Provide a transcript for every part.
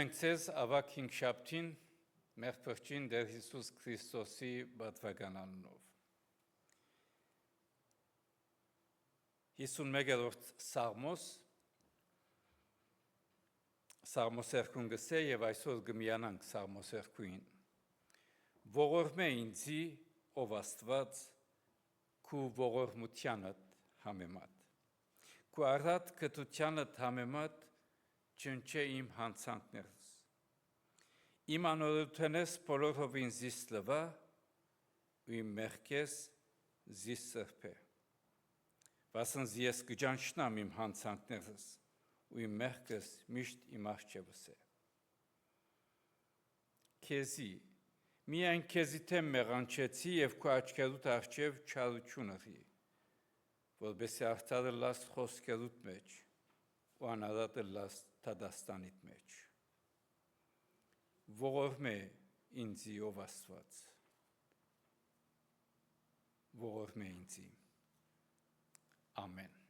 Ողջունում ենք ձեզ ավակ հինգշաբթին մեր Փրկին Տեր Հիսուս Քրիստոսի պատվական անունով։ 51-րդ Սաղմոսերկուն գսե եւ այսօր գմյանանք Սաղմոսերկուին։ Ողորմե ինձի ով Աստված քու ողորմությանդ համեմատ։ Քու առատ կտությանդ համեմատ չնչե իմ հանցանքներս։ Իմ անօրութենես բոլորով ինձ զիս լվա ու իմ մեղքես զիս սրբե։ Վասնզ ես կջանչնամ իմ հանցանքներս ու իմ մեղքս միշտ իմ առջևս է։ Քեզի, միայն քեզի թեմ մեղանչեցի եւ քո աչքերուդ առջև չարություն ըրի, որբեսի արդարը լաս խոսքերուդ մեջ ու անարատը լաս տադաստանիդ մեջ։ Ողորմե ինձի ով Աստված, ողորմե ինձի, ամեն։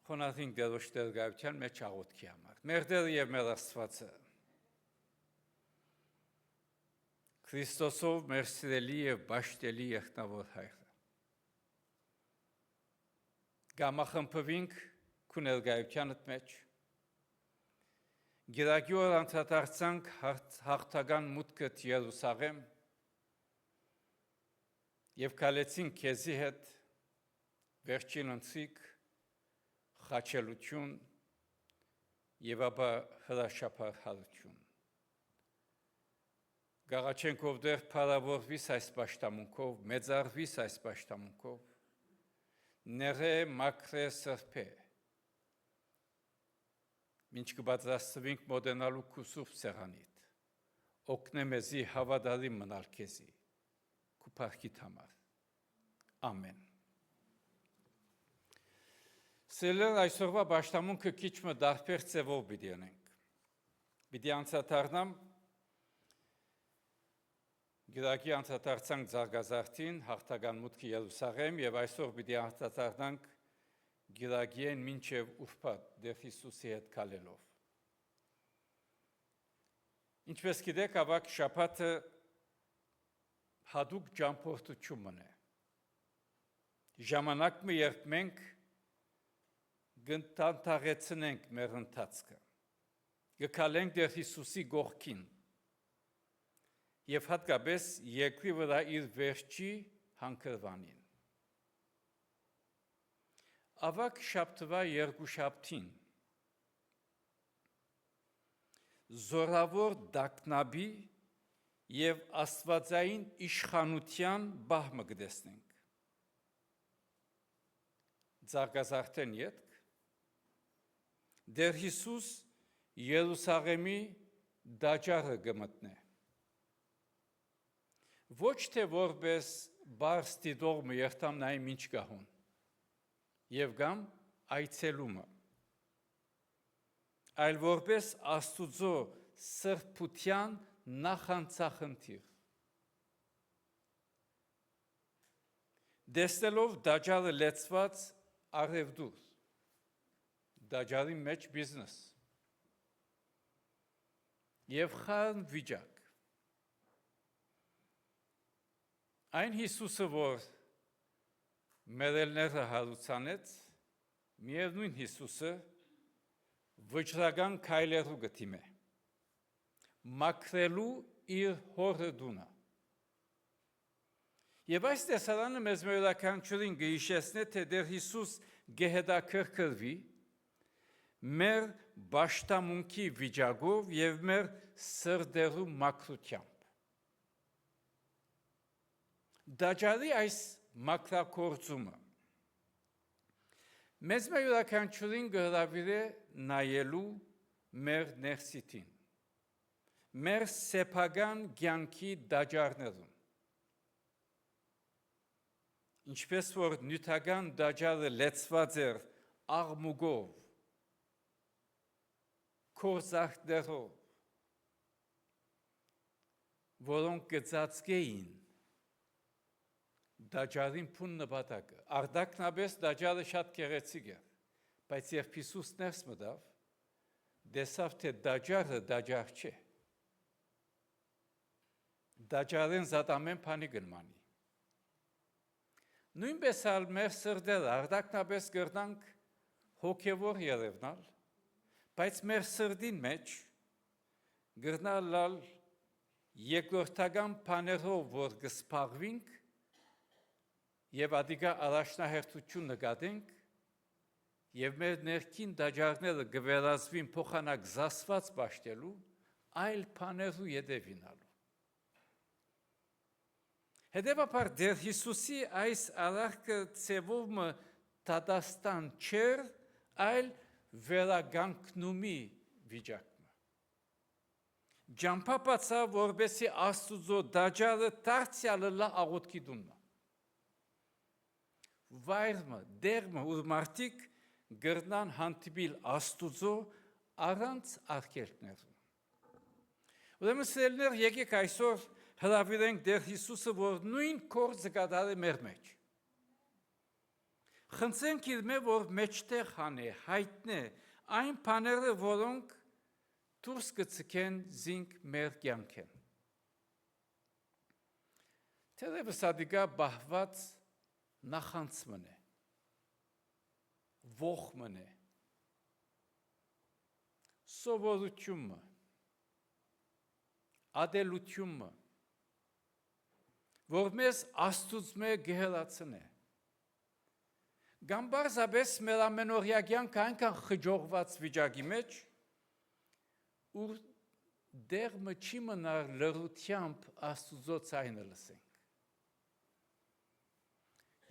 Խոնարհենք Տերոջ ներկայության մեջ աղոթքի համար։ Մեր Տերը եւ մեր Աստվածը, Քրիստոսով մեր սիրելի եւ բաշտելի եղբայր հայրը։ Գամախմբվինք քու ներկայությանդ մեջ։ Գիրագյուր անդրադարձանք հաղթական մուտքդ Երուսաղեմ եւ քալեցինք քեզի հետ վերջին ընթրիք, խաչելություն եւ ապա հրաշափարություն։ Գաղաչենք ով դեր փառավորվիս այս պաշտամունքով, մեծարվիս այս պաշտամունքով, ները մաքրե սրբե, մինչ կպատրաստվենք մոտենալու քու սուրբ սեղանիդ, օգնե մեզի հավատարիմ մնալ քեզի, քու փառքիդ համար, ամեն։ Սիրելիներ, այսօրվա պաշտամունքը քիչ մը դարբեր ձևով պիտի անենք։ Պիտի անդրադառնամ Գիրակի անդրադարձանք Զարգազարդին, հաղթական մուտքը Երուսաղեմ եւ այսօր պիտի անդրադառնանք Գիրակիեն մինչեւ Ուրբաթ Տեր Հիսուսի հետ քալելով։ Ինչպես գիտեք, ավակ շաբաթը հadoop ճամփորդությունն է։ Ժամանակը երբ մենք գտնտաղեցնենք մեր ընթացքը, գկալենք Տեր Հիսուսի գողքին եւ հատկապես երկրի վրա իր վերջի հանգրվանին։ Ավակ շաբթվա երկուշաբթին զորավոր դակնաբի եւ աստվածային իշխանության բահմը կտեսնենք։ Զարգազարդեն ետք Տեր Հիսուս Երուսաղեմի դաջարը գմտնե։ Ոչ թե որպես բարս դիտողը երթամ նայեմ ինչ գահուն, եւ գամ այցելումը, այլ որպես Աստուծո սրբության նախանցախնդիր։ Դեստելով դաջարը լեցված արևդուր, դաջարի մեջ բիզնես եւ խառն վիճակ։ Այն Հիսուսը, որ մերելները հարուցանեց, միևնույն Հիսուսը վճռական քայլերու գտիմե, մաքրելու իր հորը դունը։ Եվ այս տեսարանը մեզ յուրաքանչյուրին կհիշեցնե, թե Տեր Հիսուս կհետաքրքրվի մեր պաշտամունքի վիճակով եւ մեր սրտերու մաքրությամբ։ Դաջարի այս մաքրագործումը մեզ յուրաքանչյուրին կհրավիրե նայելու մեր ներսիտին, մեր սեփական կյանքի դաջարներում։ Ինչպես որ նյութական դաջարը լեցված էր աղմուկով, կորզախտերով, որոնք կծածկեին դաջարին փուն նպատակը, արդակնաբես դաջարը շատ գեղեցիկ է, բայց երբ Հիսուս ներս մտավ, դեսավ, թե դաջարը դաջար չէ։ Դաջարեն զատ ամեն բանի գնմանի։ Նույնպես ալ մեր սրտերը արդակնապես կրնանք հոգևոր երևնալ, բայց մեր սրտին մեջ գրնալ երկրորդական բաներով, որ կսպաղվենք եւ ադիգա առաջնահերթություն նկատենք եւ մեր ներքին դաջարները գվերածվին փոխանակ զասված պաշտելու այլ բաներու յետևինալու։ Հետևաբար դեր Հիսուսի այս արարքը ծևով դատաստան չէր, այլ վերագանքնումի վիճակը։ Ջամփապացա, որբեսի Աստուծո դաջարը դարձյալը լա աղոթքի դունը։ Վայրը, դերմը ու մարդիկ գրնան հանդիպիլ Աստուծո առանց արգելքներու։ Ուրեմն սիրելիներ, եկեք այսօր հրավիրենք դեր Հիսուսը, որ նույն գործը կատարի մեր մեջ։ Խնդրենք իր մեջ, որ մեջտեղ հանե, հայտնե այն բաները, որոնք դուրս կցկեն զինք մեր կյանքեն։ Թերևս ադիգա բահված նախանցմն է, ողմն է, սովորությունը, ադելությունը, որ մեզ Աստուծմե գհելացն է։ Գամբարզաբես մեր ամենօրյա կյանքը այնքան խջողված վիճակի մեջ, ուր դեղը չի մնար լրությամբ Աստուծո ցայնը լսենք։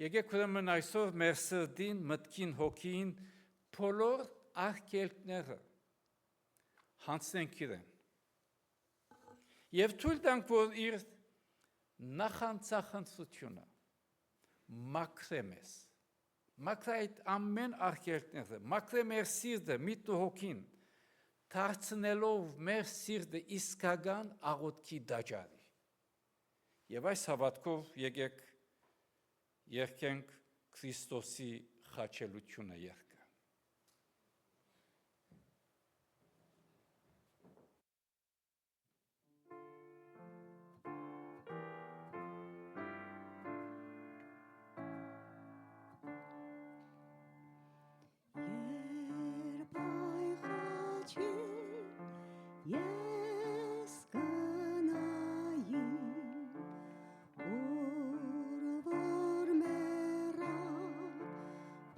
Եկեք ուրեմն այսօր մեր սրտին, մտքին, հոգին բոլոր արգելքները հանցնենք իրեն։ Եվ թույլ տանք, որ իր նախանցախնդրությունը մաքրե մեզ, մաքրե այդ ամեն արգելքները, մաքրե մեր սիրտը, միտքը հոգին, դարձնելով մեր սիրտը իսկական աղոթքի դաջարի։ Եվ այս հավատքով եկեք երգենք Քրիստոսի խաչելությունը երգը։ Ես կնայեմ, որ մեռա,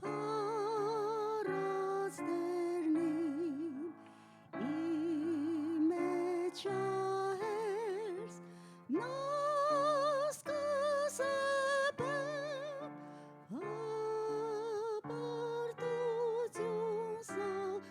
պարած դերնիմ, իմ մեջ ահերս, նա սկսեպեմ, հպարտություն սալ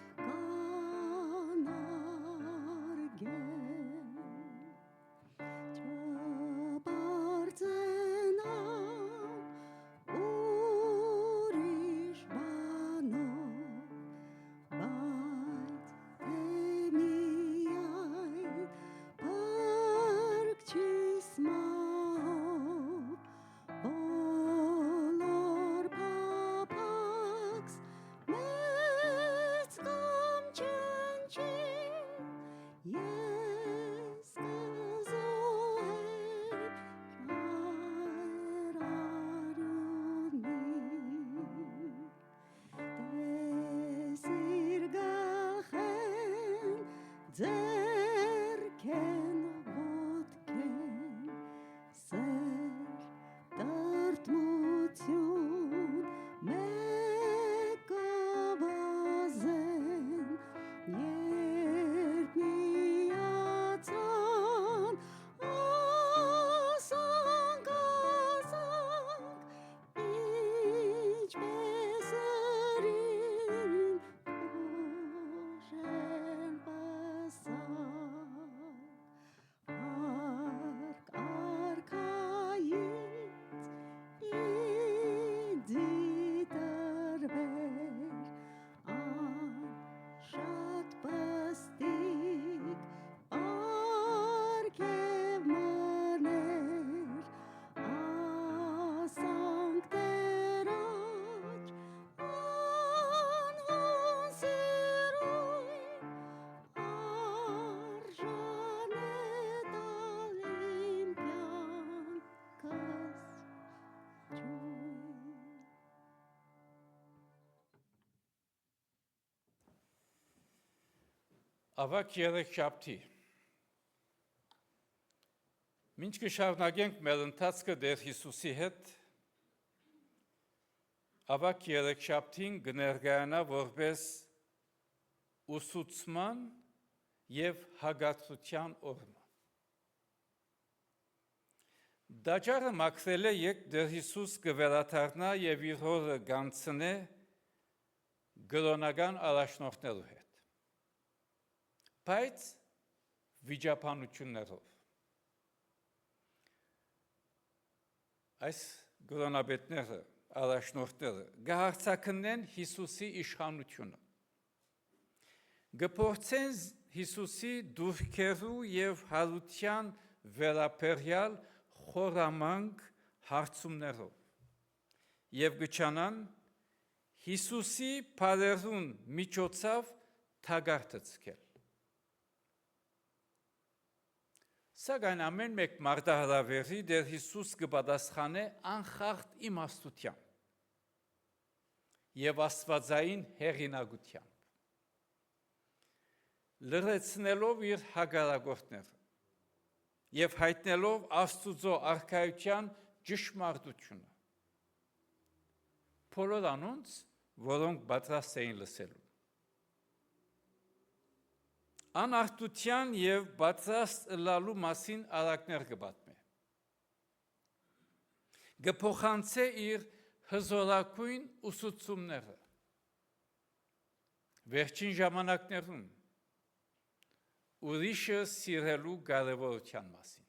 Ավակ երեքշաբթի։ Մինչ կշարունակենք մեր ընթացքը Տեր Հիսուսի հետ, ավակ երեքշաբթին կներկայանա որպես ուսուցման և հագեցության օրը։ Դաջարը մաքրել է եկ Տեր Հիսուս կվերադառնա և իր հորը կանցնե կրոնական առաջնորդներու հետ։ Բայց վիճաբանություններով։ Այս կրոնաբետները, առաջնորդները կհարցակնեն Հիսուսի իշխանությունը։ Կփորձեն Հիսուսի դուրքերու և հարության վերաբերյալ խորամանկ հարցումներով և կչանան Հիսուսի բառերուն միջոցով թագարտեցկել։ Սակայն ամեն մեկ մարտահրավերի Տեր Հիսուս կպատասխանե անխախտ իմաստությամբ և աստվածային հեղինակությամբ, լրացնելով իր հակառակորդները և հայտնելով Աստուծո արքայության ճշմարտությունը, բոլոր անոնց, որոնք պատրաստ էին լսելու։ Անարդության և պատրաստ ըլլալու մասին առակներ կպատմե։ Կփոխանցե իր հզորագույն ուսուցումները։ Վերջին ժամանակներում ուրիշը սիրելու կարևորության մասին։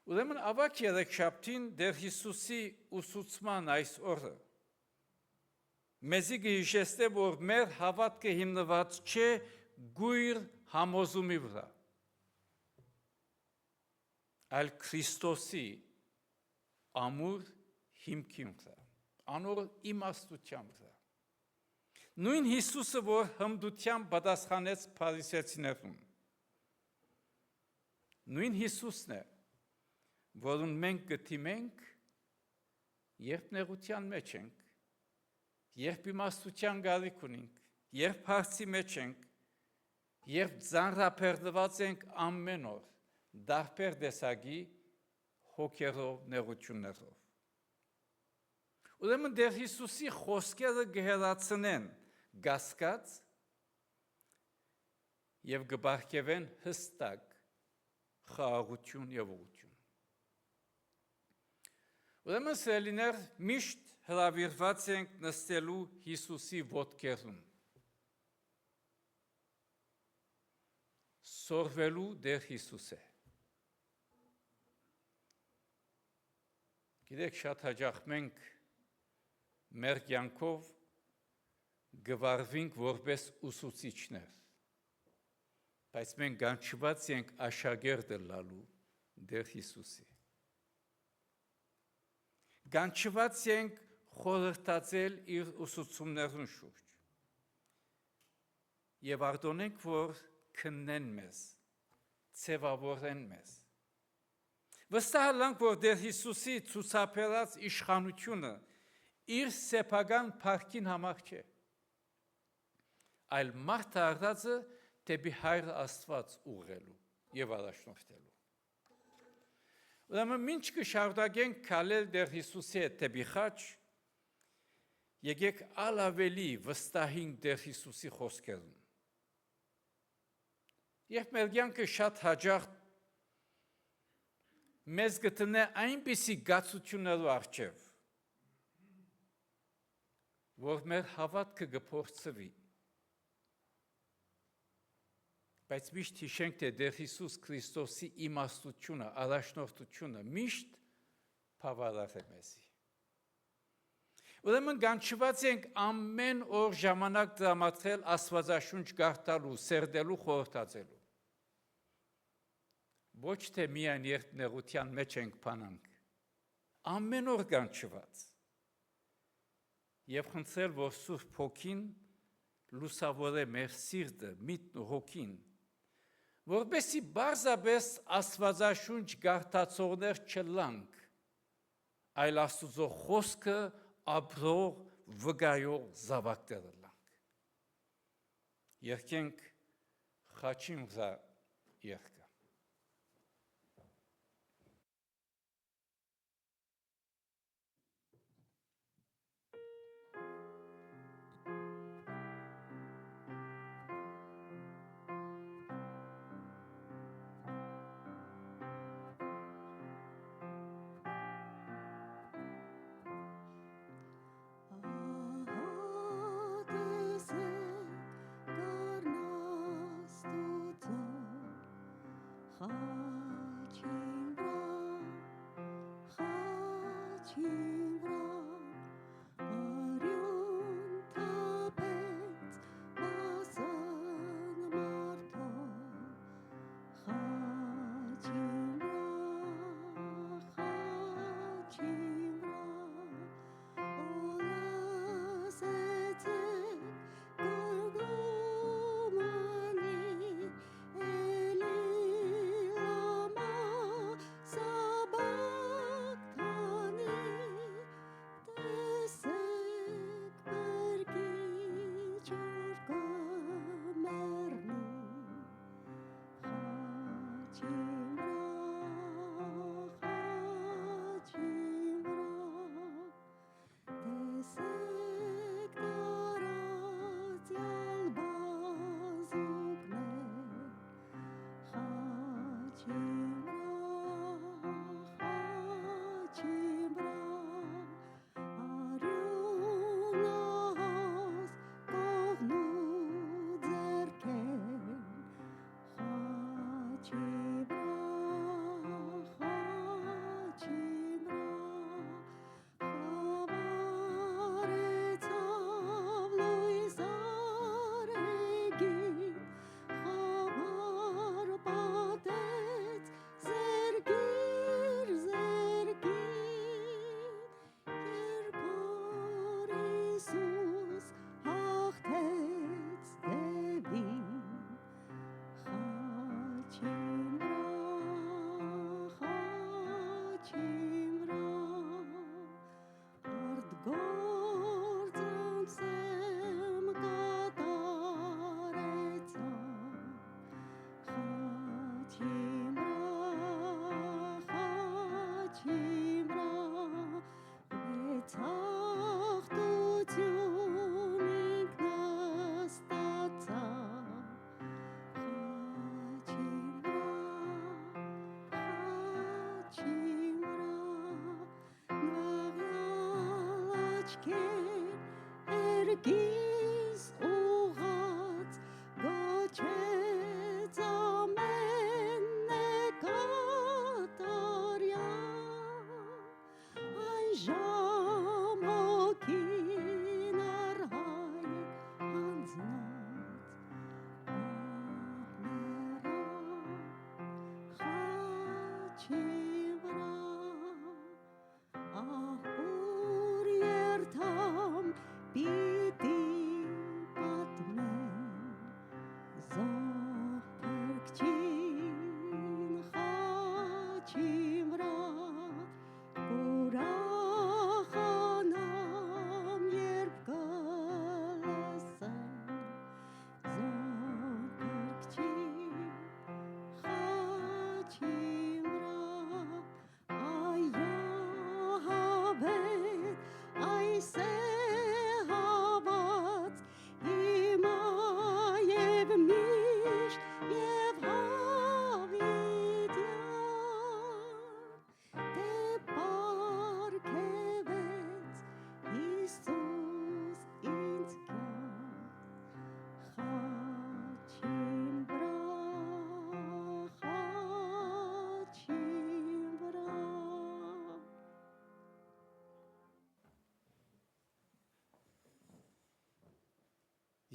Ուրեմն ավակ երեքշաբթին Տեր Հիսուսի ուսուցման այս օրը մեզի կհիշեցնե, որ մեր հավատքը հիմնված չէ գույր համոզումի վրա, այլ Քրիստոսի ամուր հիմքի վրա, անոր իմաստության վրա։ Նույն Հիսուսը, որ հմտությամբ պատասխանեց փարիսեցիներուն, նույն Հիսուսն է, որուն մենք կդիմենք, երբ նեղության մեջ ենք, երբ իմաստության կարիք ունենք, երբ հարցի մեջ ենք, երբ ծանրաբեռնված ենք ամեն օր, տարբեր տեսակի հոգերով, նեղություններով։ Ուրեմն Տեր Հիսուսի խոսքերը կհեռացնեն կասկած և կպարգևեն հստակ խաղաղություն և ուղղություն։ Ուրեմն սիրելիներ, միշտ հրավիրված ենք նստելու Հիսուսի ոտքերում, սորվելու Տեր Հիսուս է։ Գիտեք, շատ հաճախ մենք մեր կյանքով գվարվենք որպես ուսուցիչներ, բայց մենք կանչված ենք աշակերտ լալու Տեր Հիսուսի։ Կանչված ենք խորհրդածել իր ուսուցումներուն շուրջ և արտոնենք, որ քննեն մեզ, ցևավորեն մեզ։ Վստահ ենք, որ Տեր Հիսուսի ցուցաբերած իշխանությունը իր սեփական փառքին համար չէ, այլ մարդը արտածը դեպի Հայր Աստված ուղղելու և առաջնորդելու։ Ուրեմն մինչ կշարունակենք քալել Տեր Հիսուսի հետ դեպի խաչ, եկեք ավելի վստահենք Տեր Հիսուսի խոսքերուն։ Երբ մեր կյանքը շատ հաճախ մեզ գտնե այնպիսի գացություններու առջև, որ մեր հավատքը կփորձվի, բայց միշտ հիշենք, թե Տեր Հիսուս Քրիստոսի իմաստությունը, առաջնորդությունը միշտ բավարար է մեզի։ Ուրեմն կանչված ենք ամեն օր ժամանակ տրամադրել Աստվածաշունչ կարդալու, սերտելու, խորհրդածելու։ Ոչ թե միայն երբ նեղության մեջ ենք բանանք, ամեն օր կանչված և խնդրել, որ Սուրբ Հոգին լուսավորե մեր սիրտը, միտքն ու հոգին, որպեսզի պարզապես Աստվածաշունչ կարդացողներ չլանք, այլ Աստուծո խոսքը ապրող, վկայող զավակներ լանք։ Երկենք խաչին վրա երկը։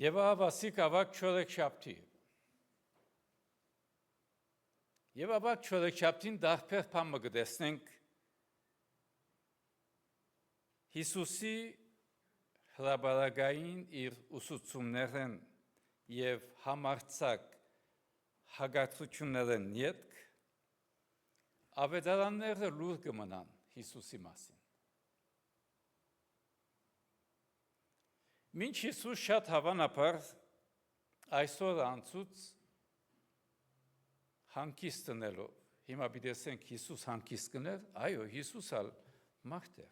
Եվ ավասիկ ավակ չորեքշաբթի։ Եվ ավակ չորեքշաբթին դարբեր բամը գտեսնենք Հիսուսի հրաբարագային իր ուսուցումներն եւ համարձակ հագարտություններն յետք ավետարանները լուր կմնան Հիսուսի մասին։ Մինչ Հիսուս շատ հավանաբար այսօր անցուց հանկիստ տնելով, հիմա բիդեսենք Հիսուս հանկիստ կներ, այո, Հիսուս ալ մարդ էր։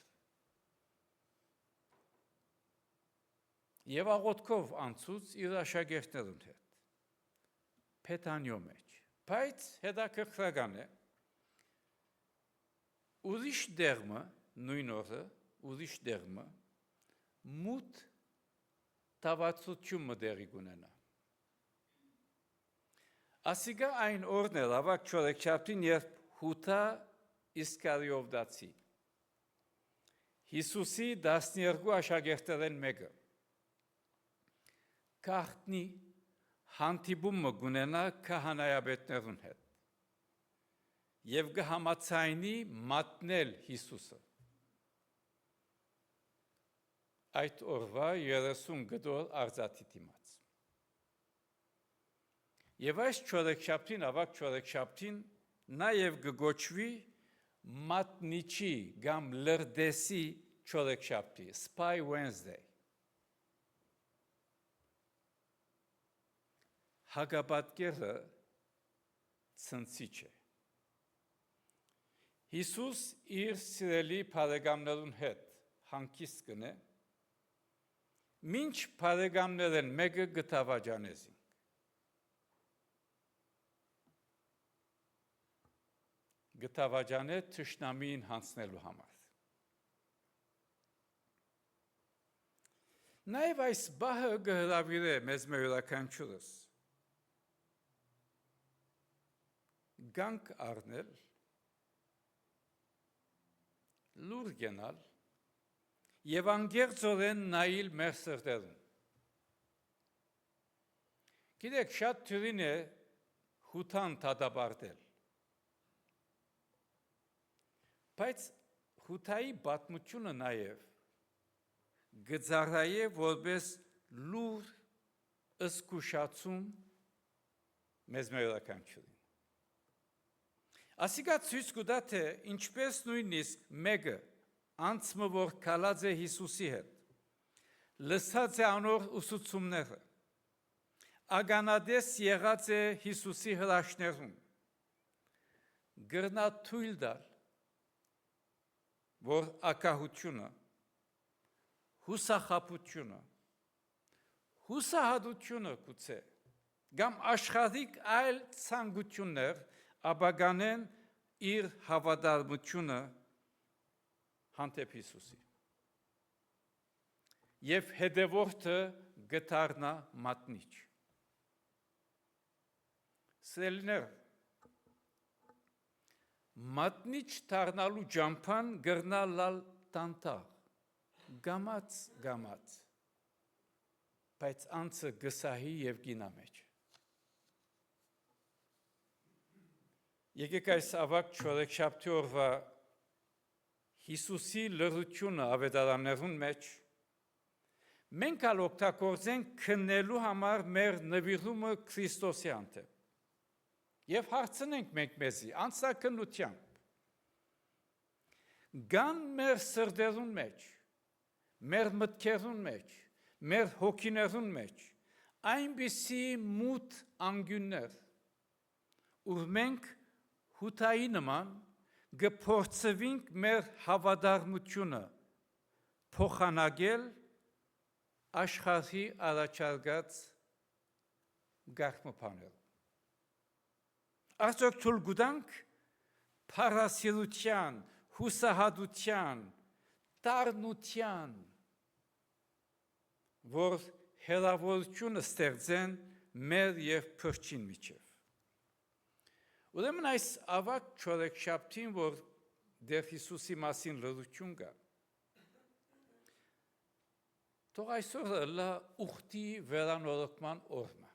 Եվ աղոթքով անցուց իր աշակերտներուն հետ, Փեթանյո մեջ, բայց հետաքրքրական է, ուրիշ դերմը, նույն օրը, ուրիշ դերմը, մութ տավացությունը դերի կունենա։ Ասիկա այն օրն էր ավակ չորեքշաբթին, երբ Հութա Իսկարիովտացի, Հիսուսի 12 աշակերտներեն մեկը, կախտնի հանդիպումը կունենա քահանայապետներուն հետ եւ կհամաձայնի մատնել Հիսուսը։ Այդ օրվա 30 գդոր արձատի դիմաց։ Եվ այս չորեքշաբթին, ավակ չորեքշաբթին, նաև կգոչվի մատնիչի կամ լրդեսի չորեքշաբթի, Spy Wednesday։ Հակապատկերը ցնցիչ է։ Հիսուս իր սիրելի բարեկամներուն հետ հանգիստ կնե, մինչ բարեկամներն մեկը գտավաճանեցին։ Գտավաճանը թշնամին հանձնելու համար։ Նաև այս բահը կհրավիրե մեզ յուրաքանչյուրս գանք առնել, լուր գնալ եւ անգերձորեն նայել մեր սրտերուն։ Գիտեք, շատ թյուրին է Հութան դատապարտել, բայց Հութայի պատմությունը նաև գծառայե որպես լուր զգուշացում մեզ յուրաքանչյուրին։ Ասիկա ցույց կտա, թե ինչպես նույնիսկ մեկը անցումը, որ կալած է Հիսուսի հետ, լսած է անոր ուսուցումները, ագանադես եղած է Հիսուսի հրաշներում, գրնա թույլ տալ, որ ակահությունը, հուսախաբությունը, հուսահատությունը գուցե, կամ աշխարհիկ այլ ցանկություններ ապագանեն իր հավատարմությունը հանդեպ Հիսուսի։ Եվ հետևորդը գտարնա մատնիչ։ Սիրելիներ, մատնիչ դառնալու ճամփան գրնալալ տանտաղ, գամած, բայց անցը գսահի եւ գինա մեջ։ Եկեք այս ավակ չորեքշաբթի օրվա Հիսուսի լրությունը ավետարաններուն մեջ մենք ալ օգտագործենք քննելու համար մեր նվիրումը Քրիստոսի հանդեպ եւ հարցնենք մենք մեզի անձնաքննությամբ գան մեր սրտերուն մեջ, մեր մտքերուն մեջ, մեր հոգիներուն մեջ այնպիսի մութ անգյուններ, ուր մենք Հութայի նման գփորձվենք մեր հավատարմությունը փոխանակել աշխարհի առաջարկած գաղտնիքներ։ Արդյոք թույլ կտանք փառասիրության, հուսահատության, տառնության, որ հերավորությունը ստեղծեն մեր եւ փրկին միջև։ Ուրեմն այս ավակ չորեքշաբթին, որ դեր Հիսուսի մասին լրություն կա, թող այսօրը լա ուխտի վերանորոգման օրը։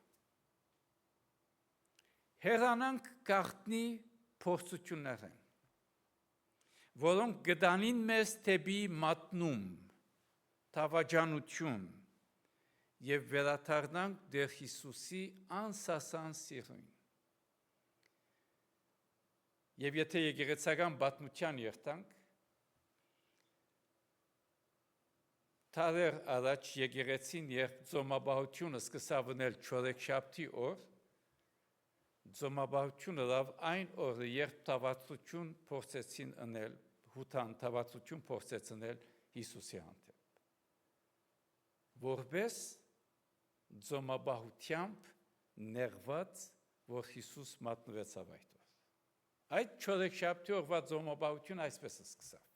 Հեռանանք գաղտնի փորձություններին, որոնք գտանին մեզ թեպի մատնում, թավաճանություն եւ վերադառնանք դեր Հիսուսի անսասան սիրուն։ Եվ եթե եկեղեցական պատմության երթանք, տարեր առաջ եկեղեցին երբ ծոմաբահությունը սկսավ ունել չորեքշաբթի օր, ծոմաբահությունը լավ այն օրը, երբ թավացություն փորձեցին անել, հութան թավացություն փորձեց անել Հիսուսի հանդեպ։ Որպես ծոմաբահությամբ ներված, որ Հիսուս մատնվեցավ այդ օր։ Այդ չորեքշաբթի օրվա ծոմաբահությունը այսպես սկսավ։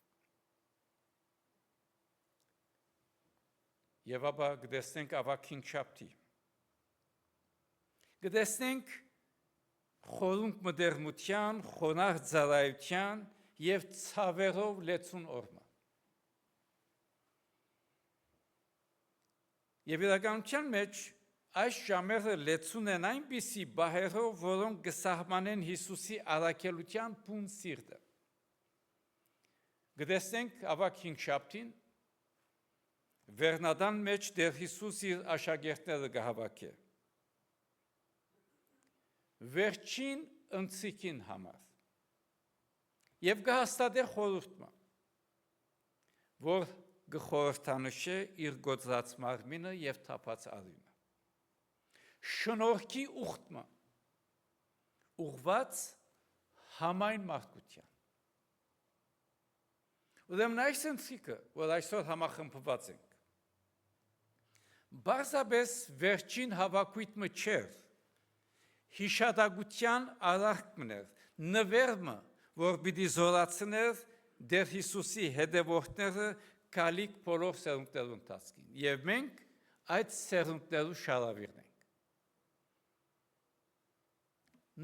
Եվ ապա գտեսնենք ավակ հինգշաբթի։ Գտեսնենք խորունկ մտերմության, խոնարհ ծառայության եւ ցավերով լեցուն օրմը։ Եվ իրականության մեջ այս ժամերը լեցուն են այնպիսի բահերով, որոնք կսահմանեն Հիսուսի առաքելության բուն սիրտը։ Գտեսնենք ավակ հինգշաբթին Վերնադան մեջ դեր Հիսուս իր աշակերտները կհավաքի։ Վերջին ընթրիքին համար եւ կհաստատե խորհուրդը, որ կխորհրդանշե իր գործած մարմինը եւ թափած արյունը։ Շնորհքի ուխտը ուղված համայն մարդկության։ Ուրեմն այս ընթրիքը, որ այսօր համախմբված ենք, բարձրապես վերջին հավաքույթը չէր, հիշատակության արարքն էր, նվերմը, որ պիտի զորացներ դեր Հիսուսի հետևորդները գալիք բոլոր սերունդներու ընթացքին, եւ մենք այդ սերունդներու շարավիրն ենք։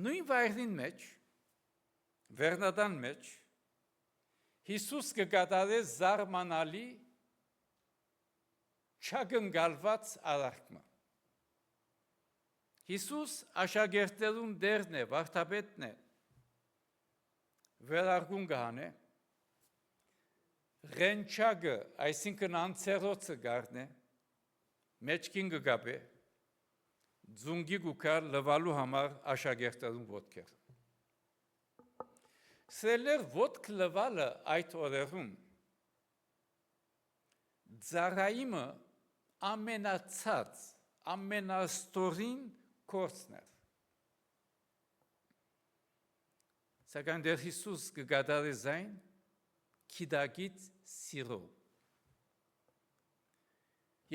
Նույն վայրին մեջ, Վերնադան մեջ, Հիսուս կկատարե զարմանալի չակնկալված արարքը։ Հիսուս աշակերտներուն դերն է, վարդապետն է, վերարգուն կհանե, Ռենչագը, այսինքն անցերոցը գարն է, մեջքին կգապե, ձունգի գուկար լվալու համար աշակերտերուն ոտքեր։ Սելեր ոտք լվալը այդ օրերում ծառայիմը ամենացած, ամենաստորին կորցն էր։ Սակայն դեր Հիսուս կգադարի զայն քիդագից սիրով։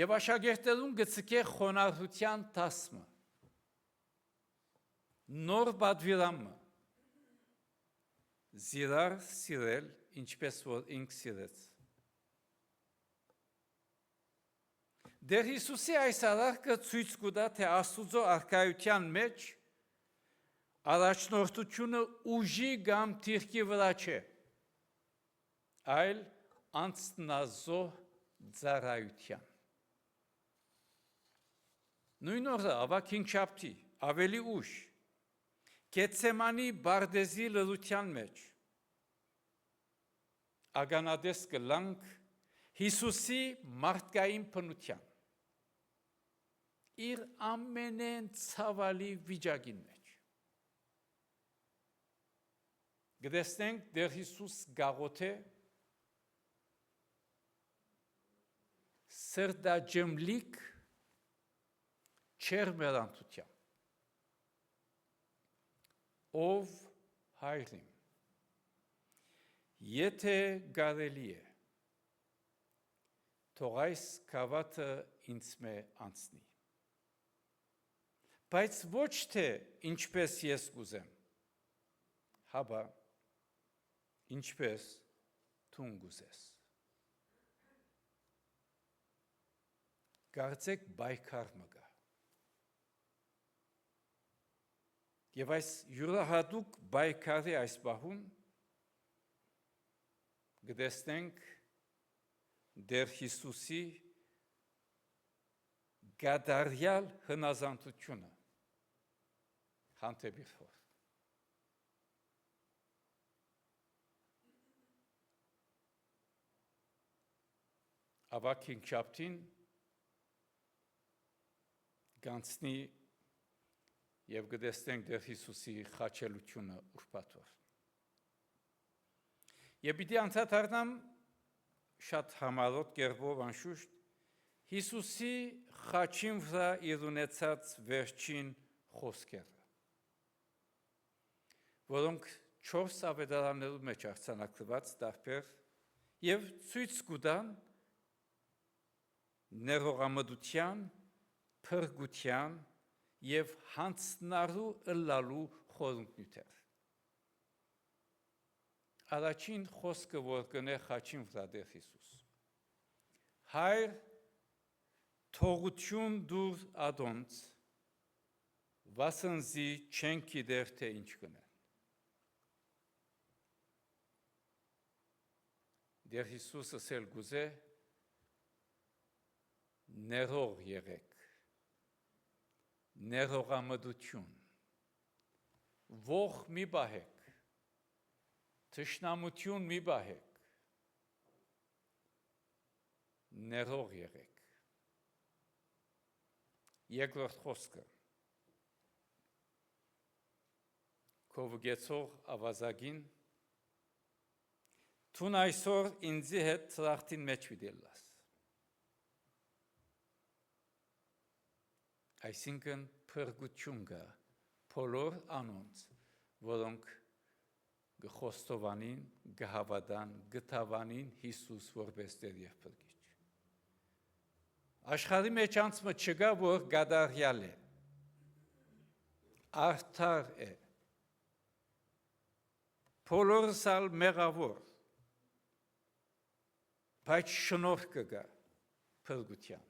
Եվ աշակերտերուն գծկե խոնարհության տասմը, նոր բադվիրամը, զիրար սիրել, ինչպես որ ինք սիրեց։ Դեր Հիսուսի այս արարքը ցույց կտա, թե Աստուծո արքայության մեջ առաջնորդությունը ուժի կամ թիրքի վրա չէ, այլ անձնազոհ ծառայության։ Նույն օրը ավակ հինգշաբթի ավելի ուշ Գեթսեմանի բարդեզի լռության մեջ ագանադես կլանք Հիսուսի մարդկային բնության իր ամենեն ցավալի վիճակին մեջ։ Գտեսնենք դեր Հիսուս գաղութե սրտաջմլիկ չերմերանտության։ Ով հայրիմ, եթե կարելի է, թող այս գավաթը ինձ մե անցնի։ Բայց ոչ թե ինչպես ես կուզեմ, հաբա ինչպես թուն կուզես։ Կարծեք բայկար մը կա։ Եվ այս յուրահատուկ բայկարի այս պահուն գտեսնենք դեր Հիսուսի գադարյալ հնազանդությունը հանդեպ իր հոր։ Ավակ հինգշաբթին գանցնի եւ գտեսնենք դեր Հիսուսի խաչելությունը ուրբաթ օր։ Եվ պիտի անդրադառնամ շատ համառոտ կերպով անշուշտ Հիսուսի խաչին վրա իր ունեցած վերջին խոսքերը, որոնք 4 ավետարաններու մեջ արձանագրված տարբեր եւ ցույց կտան ներողամտության, փրկության եւ հանցնարու ըլլալու խորհուրդներ։ Առաջին խոսքը, որ կնե խաչին վրա դեր Հիսուս։ Հայր թողություն դուր ադոնց, վասնզի չեն գիտեր թե ինչ կնեն։ Դեր Հիսուսը սել գուզե ներող եղեք, ներողամտություն, ող մի բահեք, թշնամություն մի բահեք, ներող եղեք։ Երկրորդ խոսքը քո վգեցող ավազագին Թուն այսօր ինձի հետ ծրախտին մեջ վիդելլաս։ Այսինքն փրկություն կա բոլոր անոնց, որոնք գխոստովանին, գհավատան, գթավանին Հիսուս որպես Տեր եւ Փրկիչ։ Աշխարհի մեջ անցումը չկա, որ գադարյալ է, արդար է, բոլորս ալ մեղավոր, բայց շնորհք կգա փրկության։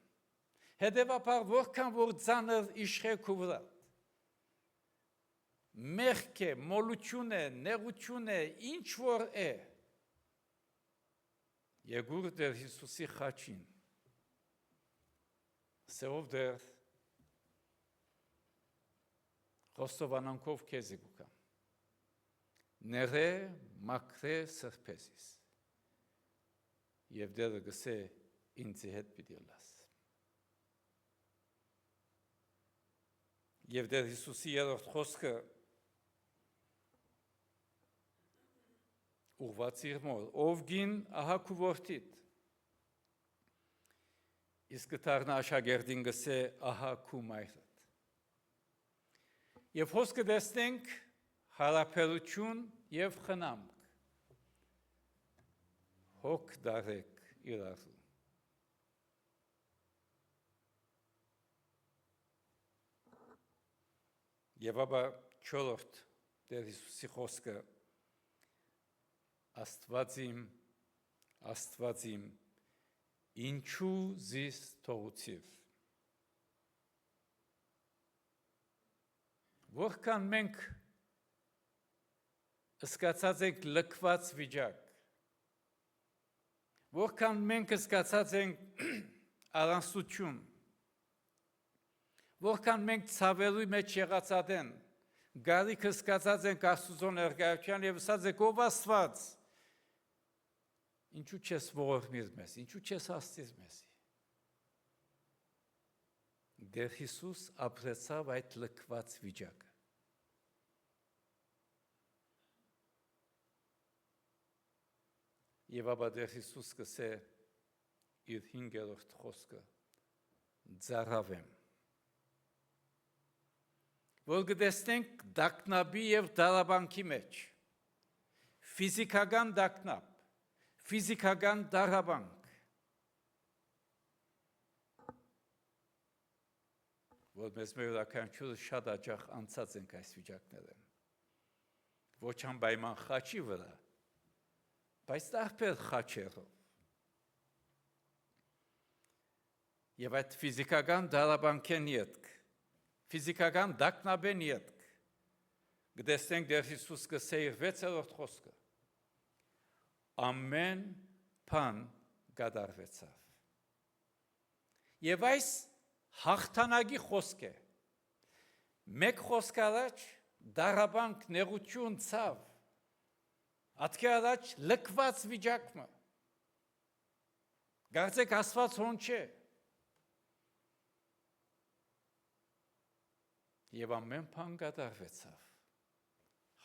Հետևաբար որքան որ ծանր իշխեք ու վրա, մեղք է, մոլություն է, նեղություն է, ինչ որ է, եկուր դեր Հիսուսի խաչին, սեով դեր խոստովանանքով քեզի գուկա, ները մաքրե սրբեզիս, եւ դերը գսե ինձի հետ պիտի լաս։ Եվ դեր Հիսուսի երրորդ խոսքը ուղված իր մոր, ով գին ահա քու որդիդ, իսկ դառնա աշակերտին գսե ահա քու մայրդ։ Եվ խոսքը տեսնենք հարաբերություն եւ խնամք, հոգ դարեք իրարու։ Եվ ապա չորրորդ Տեր Հիսուսի խոսքը Աստվածիմ, ինչու զիս թողուցիվ։ Որքան մենք զգացած ենք լքված վիճակ, որքան մենք զգացած ենք առանցություն, որքան մենք ցավելու մեջ եղածած են, գարիք զգացած ենք Աստծո ներկայության եւ ասած եք ով Աստված, ինչու չես ողորմիր մեզ, ինչու չես աստծիր մեզ։ Դեր Հիսուս ապրեցավ այդ լքված վիճակը։ Եվ ապա Դեր Հիսուս կսե իր 5-րդ խոսքը ձարավեմ, որ գտեսնենք դակնաբի եւ դարաբանքի մեջ, ֆիզիկական դակնապ, ֆիզիկական դարաբանք, որ մեզ մեր յուրաքանչյուրը շատ աջախ անցած ենք այս վիճակներում, ոչ անպայման խաչի վրա, բայց տարբեր խաչերով։ Եվ այդ ֆիզիկական դարաբանքեն ետք, ֆիզիկական դակնաբեն ետք, գտեսնենք Դեր Հիսուս կսե իր 6-րդ խոսքը, ամեն բան գադարվեցավ։ Եվ այս հաղթանակի խոսք է, մեկ խոսք առաջ դարաբանք, նեղություն, ցավ, Ատքի առաջ լքված վիճակը, գարցեք Աստված հոն չէ, եւ ամեն բան կատարվեցավ,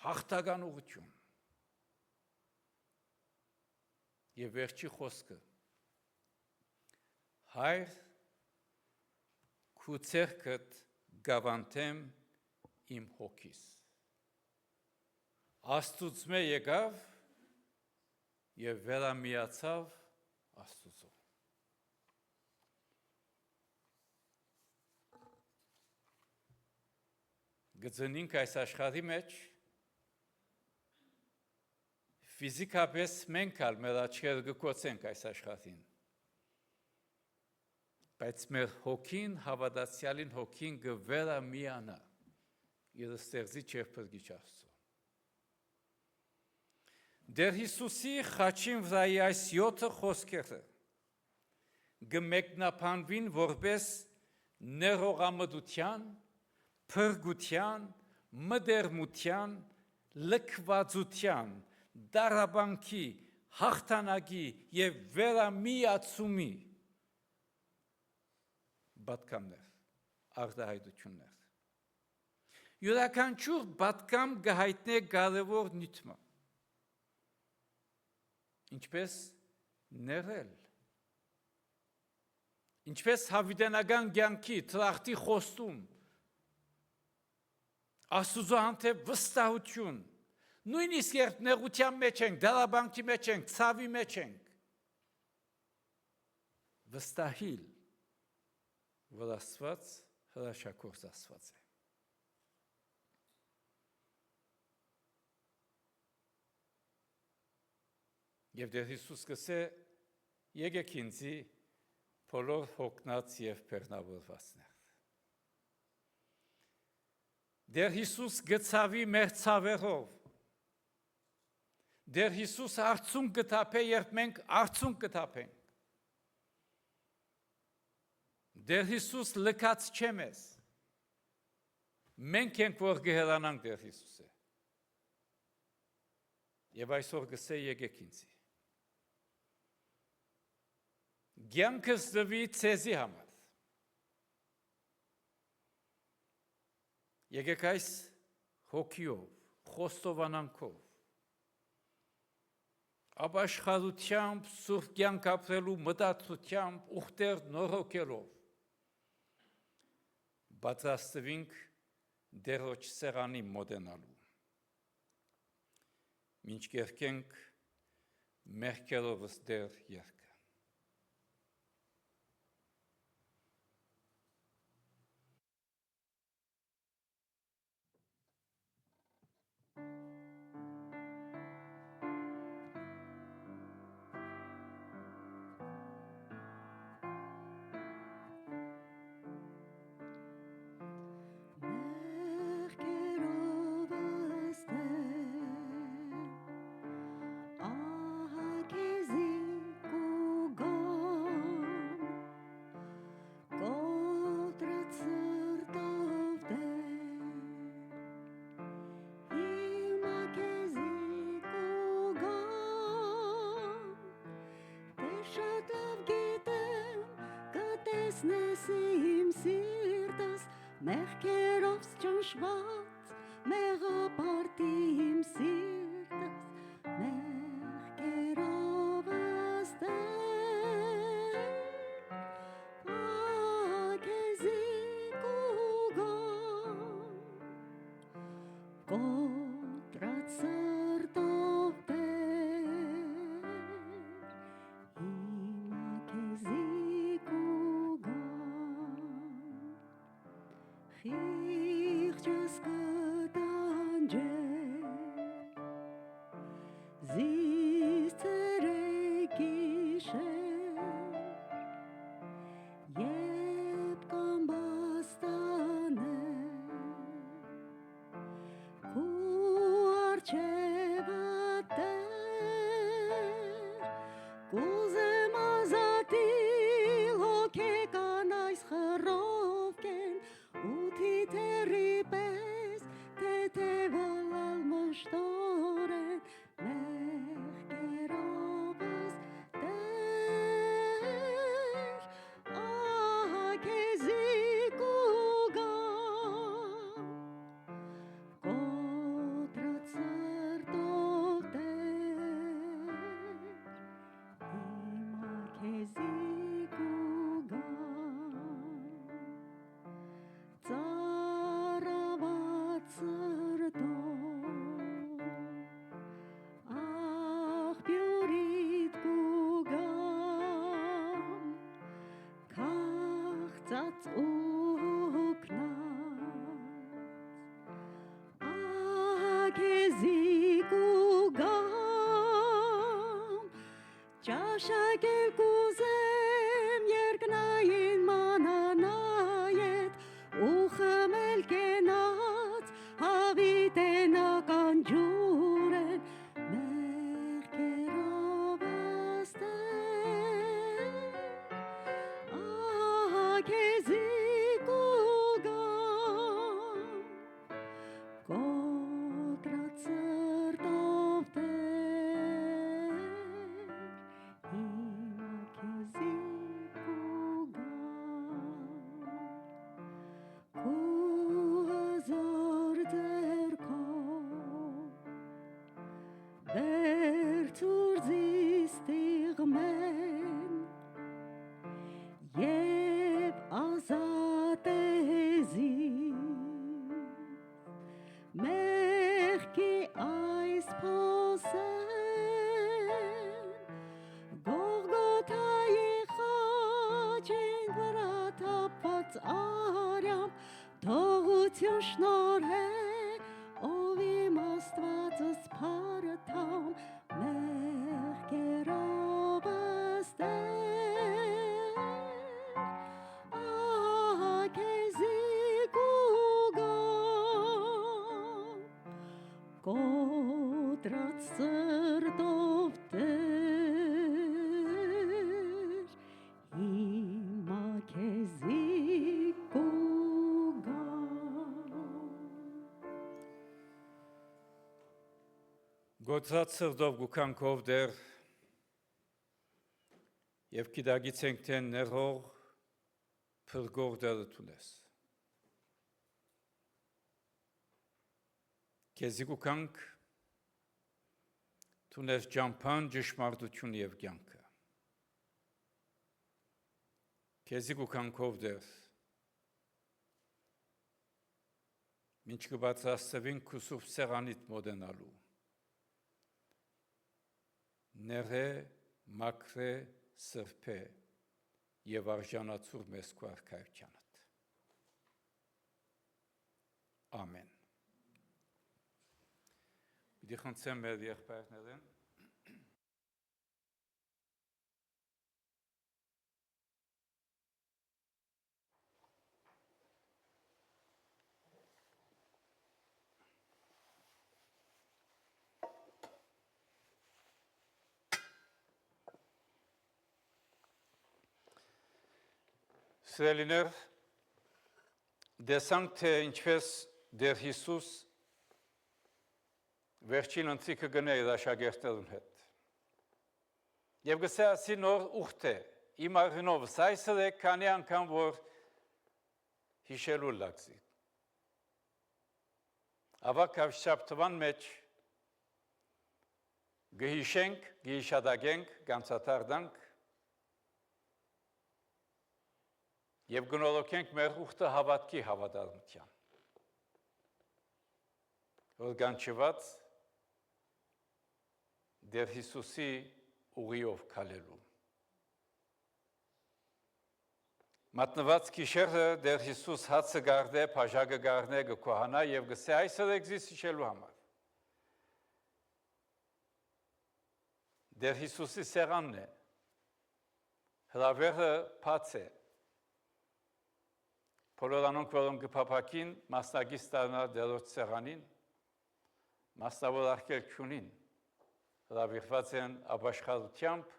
հաղթական ուղղություն, եւ վերջի խոսքը, Հայր քու ցերքդ գավանտեմ իմ հոգիս։ Աստծուց մե եկավ եւ վերամիացավ Աստծո։ Գծնինք այս աշխարհի մեջ ֆիզիկապես մենք ալ մեր աչքերը գկոցենք այս աշխարհին, բայց մեր հոգին, հավատացյալին հոգին գվերամիանա իր ստեղծիչ եւ փրկիչ Աստծո։ Դեր Հիսուսի խաչին վրայի այս 7 խոսքերը գմեկնաբանվին որպես ներողամտության, փրկության, մտերմության, լքվածության, դարաբանքի, հաղթանակի եւ վերամիացումի բատկամներ, արտահայտություններ։ Յուրաքանչյուր բատկամ գահիտնե կարևոր նյութը։ Ինչպես ներել, ինչպես հավիտենական կյանքի տրախտի խոստում, Աստծո հանդեպ վստահություն, նույնիսկ երբ նեղության մեջ ենք, դարաբանքի մեջ ենք, ցավի մեջ ենք, վստահիլ, որ Աստված հրաշագործ Աստված է։ Եվ Տեր Հիսուս կսե եկեք ինձի բոլոր հոգնած եւ բեռնավորվածներ։ Դեր Հիսուս գծավի մեր ցավերով։ Դեր Հիսուս արցունք կտապե, երբ մենք արցունք կտապենք։ Դեր Հիսուս լքած չէ մեզ։ Մենք ենք որ գհրանանք Դեր Հիսուսը։ Եվ այսօր գսե եկեք ինձի։ Գյանքս դվի ցեզի համար։ Եկեք այս հոգիով, խոստովանանքով, ապաշխարությամբ, սուրբ կյանք ապրելու մտածությամբ, ուխտեր նորոգելով, պատրաստվենք դերոջ սեղանի մոտենալու։ Մինչ կերկենք մեղքերովս դեր երկը։ Իմ սիրտս մեղքերով ճնշված, մեղապարտի իմ սիրտս մեղքերով աստեր, ակեզի կուգան, կոտրած սրտով դեր, իմ ակեզի Խիղճս կտանջեր, զիս ցերեկ գիշեր, երբ կամբաստաներ, քու առջևը Տեր, կուզեմ ազատիլ հոգեկան այս խռովքեն, Թիթերի պես թեթևալ մշտորեն մեղքերովս Տեր, ահագեզի կուգան, կոտրած Աշակել կուզեմ երկնային մանանայետ ու խմել կենաց հավիտենական ջուրեն մեղքերով աստել քեզի կուգամ կոտրած սրտով Տեր հիմա քեզի կուգամ քու հզոր ձեռքով բերցուր զիստիղմեն Եվ ազատ էզի մեղքի այս փոսեն Գողգոթայի խաչին վրա թափված արյամբ թողություն շնորհե ով իմ Աստվածս փարթամ մեղքերով աստել քեզի կուգամ կոտրած սրտով Տեր հիմա քեզի կուգամ Գոտրած սրտով գուքանքով դեր եւ գիտագից ենք թե ներող փրկող դերը տունես Քեզի գուքանք տունես ջամփան ճշմարտություն եւ կյանքը Քեզի գուքանքով դեր Ինչ կբացասվին քուսուվ սեղանիտ մոդենալու Ները մակրե սրբե եւ արժանացուր մեզ քո արքայությանդ Ամեն Պիտի խնդրեմ մեր եղբայրներին Սիրելիներ, դեսանք թե ինչպես դեր Հիսուս վերջին ընթրիքը գնե իր աշակերտներուն հետ։ Եվ գսե ասի նոր ուխտ է, իմ արհինովս այսր է քանի անգամ, որ հիշելու լակզի։ Ավակ ավշապտվան մեջ գհիշենք, գհիշադագենք, գանցատարդանք Եվ գնոլոքենք մեր ուխտը հավատքի հավատարմության, որ գանչված դեր Հիսուսի ուղիով քալելու։ Մատնված գիշերը դեր Հիսուս հացը գարդե, փաժագը գարնե, գքոհանա եւ գսե այսօր էգզիս իջելու համար։ Դեր Հիսուսի սեղանն է, հրավերը բաց է, Բոլորանոնք, որոնք գպապակին, մասնագից դառնալ դերոց սեղանին, մասնավոր արկել չունին, հրավիրված են ապաշխարությամբ,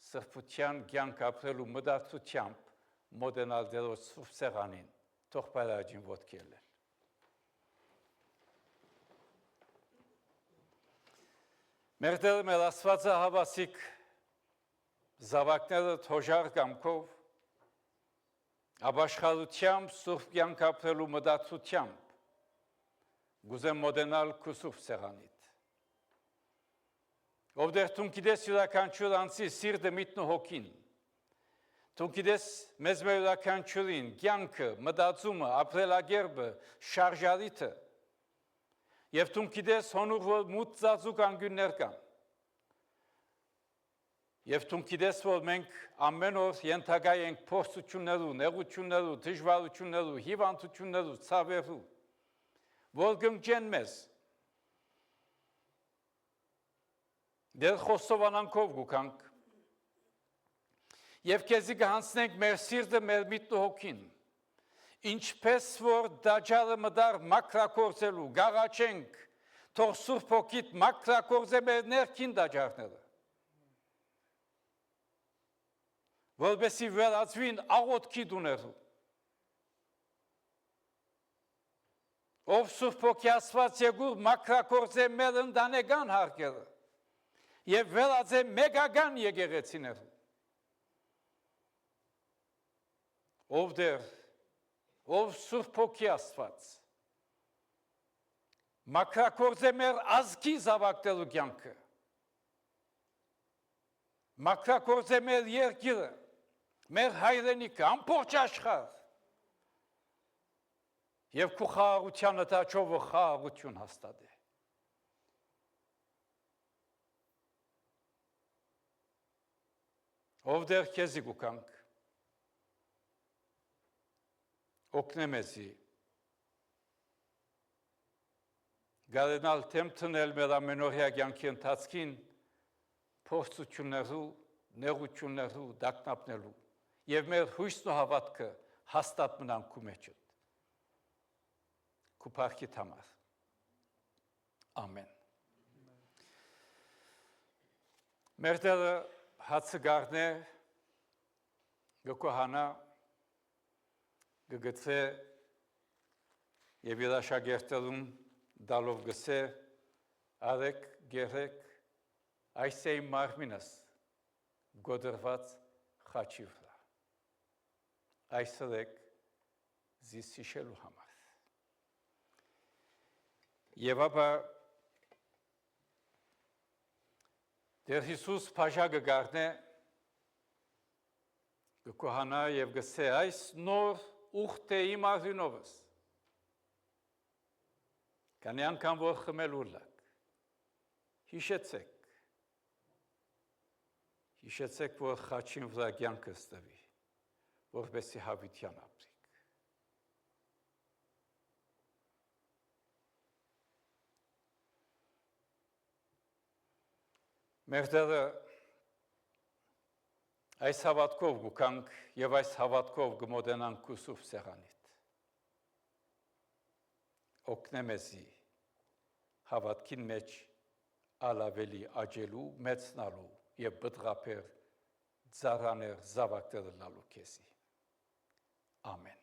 սրբության կյանք ապրելու մտածությամբ մոտենալ դերոց սուրբ սեղանին, թող պայրաջին ոտքել են։ Մեր դերը մեր Աստվածը հավասիկ զավակները թոժար կամքով Ապաշխարությամբ, սուրբ կյանք ապրելու մտածությամբ գուզեմ մոտենալ քո սուրբ սեղանիդ։ Ով դեր դու գիտես յուրաքանչյուր անձի սիրտը միտն ու հոգին։ Դու գիտես մեզ մեր յուրաքանչյուրին կյանքը, մտածումը, ապրելակերպը, շարժարիթը։ Եվ դու գիտես հոնուր որ մութ ծածուկ անգյուններ կան։ Եվ դու գիտես, որ մենք ամեն օր ենթակա ենք փորձություններու, նեղություններու, դժվարություններու, հիվանդություններու, ցավերու, որ գնջեն մեզ։ Դեր խոստովանանքով գուքանք, Եվ քեզի կհանցնենք մեր սիրտը, մեր միտքն ու հոգին, ինչպես որ դաջալը մդար մաքրագործելու, գաղաչենք, թող Սուրբ Հոգիդ մաքրագործե մեր ներքին դաջարները, որպեսզի վերածվին աղոթքի տուներու, ով Սուրբ Հոգի Աստված եկուր մաքրագործե մեր ընտանեկան հարկերը եւ վերածե մեգական եկեղեցիներու, ով դեր, ով Սուրբ Հոգի Աստված, մաքրագործե մեր ազգի զավակներու կյանքը, մաքրագործե մեր երկիրը, մեր հայրենիքը, ամբողջ աշխարհ, եւ քու խաղաղությանը տաճովը խաղաղություն հաստատե։ Ով դեր քեզի գուկանք, օգնե մեզի, գարենալ թեմ թնել մեր ամենօրյա կյանքի ընթացքին փորձություններու, նեղություններու, դակնապնելու եւ մեր հույսն ու հավատքը հաստատ մնան քու մեջդ։ Քու փառքիդ համար։ Ամեն։ Մեր Տերը հացը գարնե, գկոհանա, գգծե եւ իր աշակերտերուն դալով գսե, արեք, գերեք, այս է իմ մարմինս գոդրված խաչի վրա։ Այսրեք զիս հիշելու համար։ Եվ ապա Դեր Հիսուս փաշագը գարնե, գկոհանա եւ գսե այս նոր ուխտ է իմ արյունովս, կանի անգամ որ խմելու լակ, հիշեցեք, որ խաչին վրա կյանքը ստվի, որպեսզի հավիտյան ապրիք։ Մեր Տերը այս հավատքով գուկանք եւ այս հավատքով գմոդենանք քու սուրբ սեղանիդ։ Օգնե մեզի հավատքին մեջ ալավելի աճելու, մեծնալու եւ բդղապեր ծառաներ զավակները լալու քեզի։ Ամեն։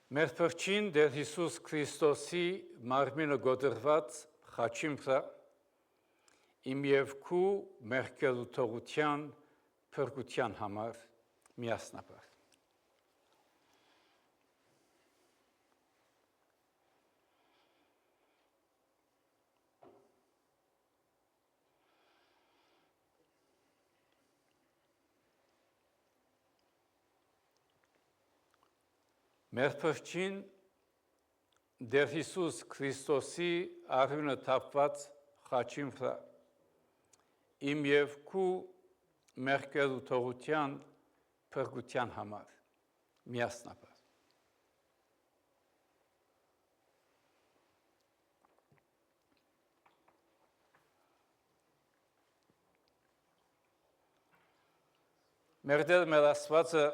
Մեր փրկին Տեր Հիսուս Քրիստոսի մարմինը գոդրված խաչին վրա իմ եւ քու մեղքերության փրկության համար միասնաբար։ Մեր փրկին Տեր Հիսուս Քրիստոսի արյունը թափված խաչին վրա իմ եւ քու մեղքերության փրկության համար միասնաբար։ Մեր Տեր մեր Աստվածը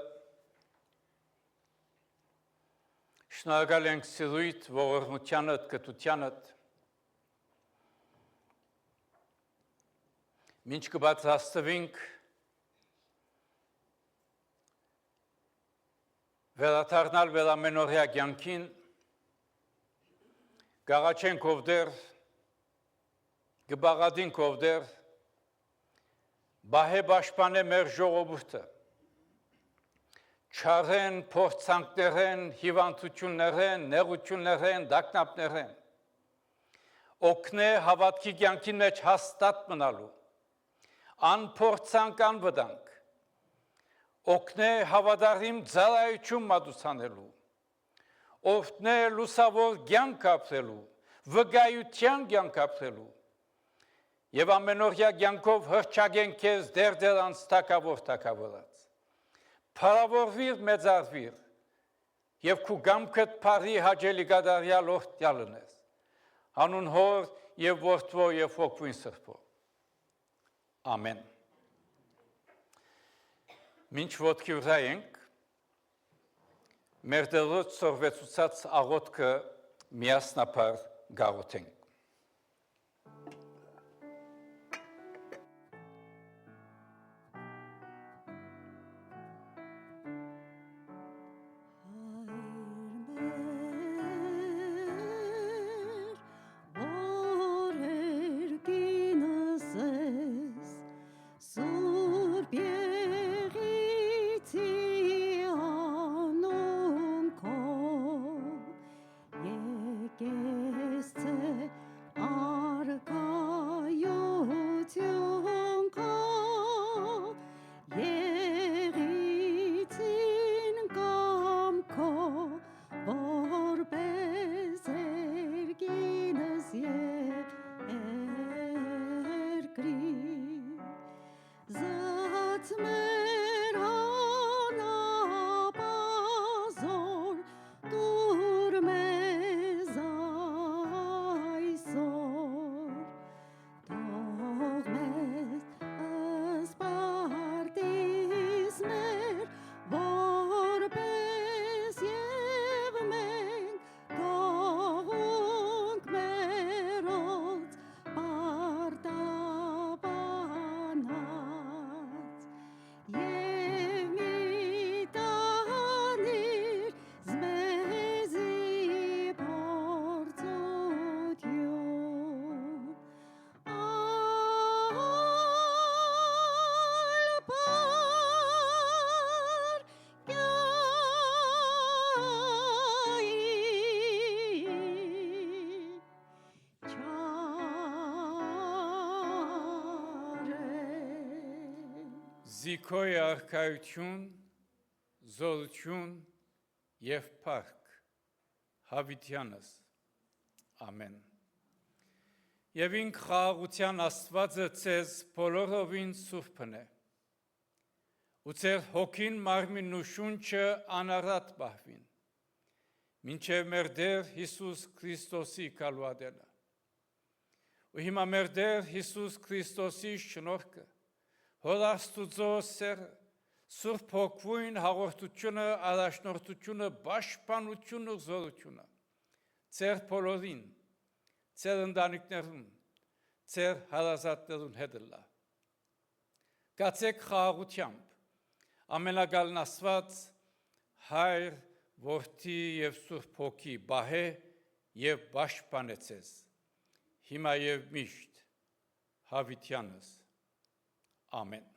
շնորհակալ ենք սիրույթ ողորմությանդ, կտությանդ, մինչ կբացահայտվենք վերադառնալ վերամենօրյա կյանքին, կաղաչենք ով Տեր, կբաղադրենք ով Տեր, բահե պաշտպանե մեր ժողովուրդը, չարեն, փորձանքներեն, հիվանդություններեն, նեղություններեն, դակնապներեն, օգնե հավատքի կյանքի մեջ հաստատ մնալու, անփորձանք անվտանգ, օգնե հավատարիմ ծառայություն մատուցանելու, օգնե լուսավոր կյանք ապրելու, վկայության կյանք ապրելու, եւ ամենօրյա կյանքով հռչակեն քեզ դեռ թակավորած։ Փառավորվիր մեծարվիր եւ քու գամքդ բարի հաջելի գադարյալ օրհնյալնես հանուն հոր եւ որդվո եւ հոգվին սրբո ամեն Մինչ ոտքի վրա ենք մեր Տերոջ սորվեցուցած աղոթքը միասնաբար գաղութենք Զիքոյ արքայություն, զորություն և փառք հավիտյանս, ամեն։ Եվ ինք խաղաղության Աստվածը ձեզ բոլորովին սուրբն է, ու ձեր հոգին մարմինն ու շունչը անառատ պահվին, մինչև մեր Տեր Հիսուս Քրիստոսի կալուադելը։ Ու հիմա մեր Տեր Հիսուս Քրիստոսի շնորհքը, Հոր Աստուծո սերը, Սուրբ Հոգվույն հաղորդությունը, առաջնորդությունը, պաշտպանությունը, զորությունը, ձեր բոլորին, ձեր ընտանիքներուն, ձեր հարազատներուն հետ լա։ Կացեք խաղաղությամբ, ամենագալն Աստված, Հայր, Որդի եւ Սուրբ Հոգի բահե եւ պաշտպանեցես հիմա եւ միշտ հավիտյանս ամեն